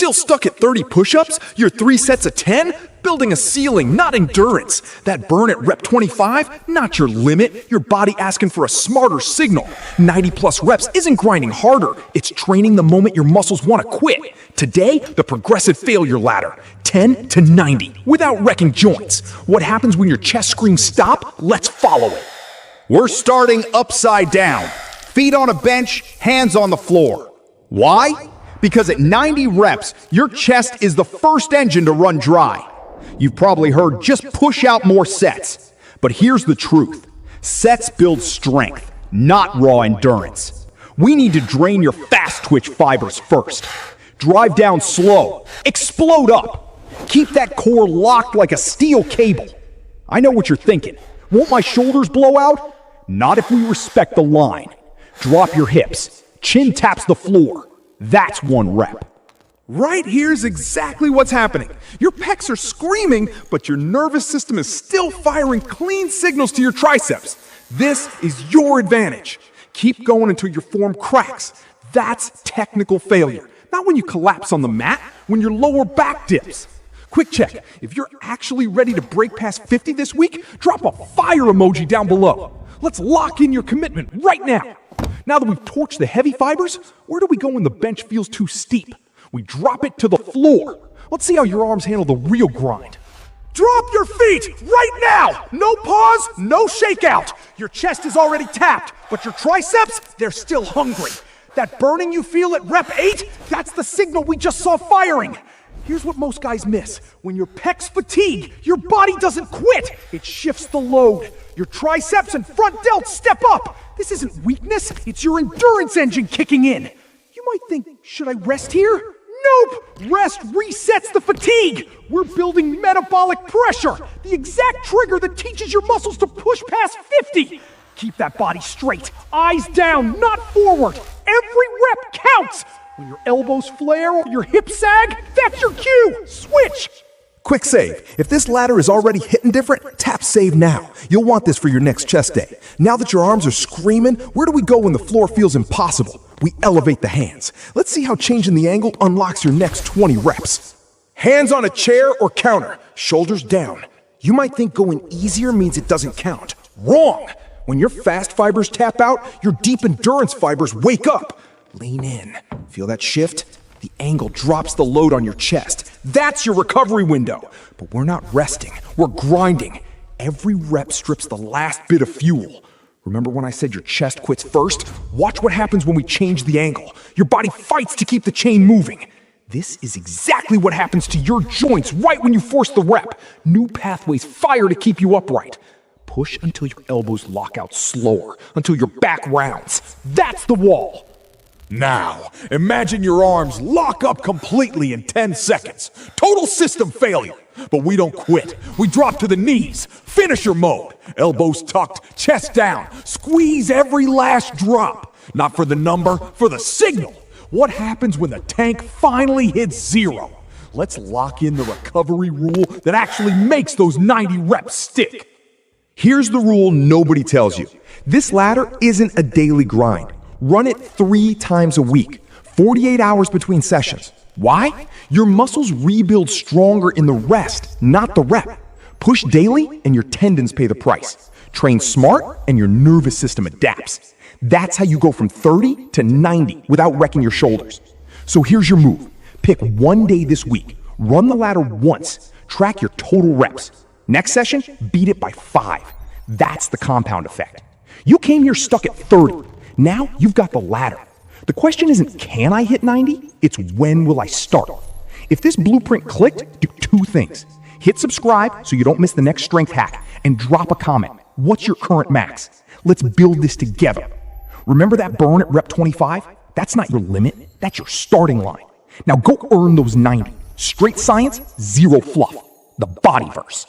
Still stuck at 30 push-ups? Your 3 sets of 10? Building a ceiling, not endurance. That burn at rep 25? Not your limit. Your body asking for a smarter signal. 90 plus reps isn't grinding harder. It's training the moment your muscles want to quit. Today, the progressive failure ladder. 10 to 90, without wrecking joints. What happens when your chest screams stop? Let's follow it. We're starting upside down. Feet on a bench, hands on the floor. Why? Because at 90 reps, your chest is the first engine to run dry. You've probably heard just push out more sets. But here's the truth. Sets build strength, not raw endurance. We need to drain your fast twitch fibers first. Drive down slow. Explode up. Keep that core locked like a steel cable. I know what you're thinking. Won't my shoulders blow out? Not if we respect the line. Drop your hips. Chin taps the floor. That's 1 rep. Right here's exactly what's happening. Your pecs are screaming, but your nervous system is still firing clean signals to your triceps. This is your advantage. Keep going until your form cracks. That's technical failure. Not when you collapse on the mat, when your lower back dips. Quick check. If you're actually ready to break past 50 this week, drop a fire emoji down below. Let's lock in your commitment right now. Now that we've torched the heavy fibers, where do we go when the bench feels too steep? We drop it to the floor. Let's see how your arms handle the real grind. Drop your feet right now! No pause, no shakeout. Your chest is already tapped, but your triceps, they're still hungry. That burning you feel at rep 8, that's the signal we just saw firing. Here's what most guys miss. When your pecs fatigue, your body doesn't quit. It shifts the load. Your triceps and front delts step up. This isn't weakness, it's your endurance engine kicking in. You might think, should I rest here? Nope! Rest resets the fatigue! We're building metabolic pressure, the exact trigger that teaches your muscles to push past 50. Keep that body straight, eyes down, not forward. Every rep counts! When your elbows flare or your hips sag, that's your cue! Switch! Quick save. If this ladder is already hitting different, tap save now. You'll want this for your next chest day. Now that your arms are screaming, where do we go when the floor feels impossible? We elevate the hands. Let's see how changing the angle unlocks your next 20 reps. Hands on a chair or counter, shoulders down. You might think going easier means it doesn't count. Wrong! When your fast fibers tap out, your deep endurance fibers wake up. Lean in. Feel that shift? The angle drops the load on your chest. That's your recovery window. But we're not resting, we're grinding. Every rep strips the last bit of fuel. Remember when I said your chest quits first? Watch what happens when we change the angle. Your body fights to keep the chain moving. This is exactly what happens to your joints right when you force the rep. New pathways fire to keep you upright. Push until your elbows lock out slower, until your back rounds. That's the wall. Now, imagine your arms lock up completely in 10 seconds. Total system failure. But we don't quit. We drop to the knees. Finisher mode. Elbows tucked, chest down. Squeeze every last drop. Not for the number, for the signal. What happens when the tank finally hits 0? Let's lock in the recovery rule that actually makes those 90 reps stick. Here's the rule nobody tells you. This ladder isn't a daily grind. Run it 3 times a week, 48 hours between sessions. Why? Your muscles rebuild stronger in the rest, not the rep. Push daily and your tendons pay the price. Train smart and your nervous system adapts. That's how you go from 30 to 90 without wrecking your shoulders. So here's your move. Pick one day this week. Run the ladder once. Track your total reps. Next session, beat it by 5. That's the compound effect. You came here stuck at 30. Now you've got the ladder. The question isn't can I hit 90? It's when will I start? If this blueprint clicked, do 2 things. Hit subscribe so you don't miss the next strength hack, and drop a comment. What's your current max? Let's build this together. Remember that burn at rep 25? That's not your limit, that's your starting line. Now go earn those 90. Straight science, zero fluff. The Bodyverse.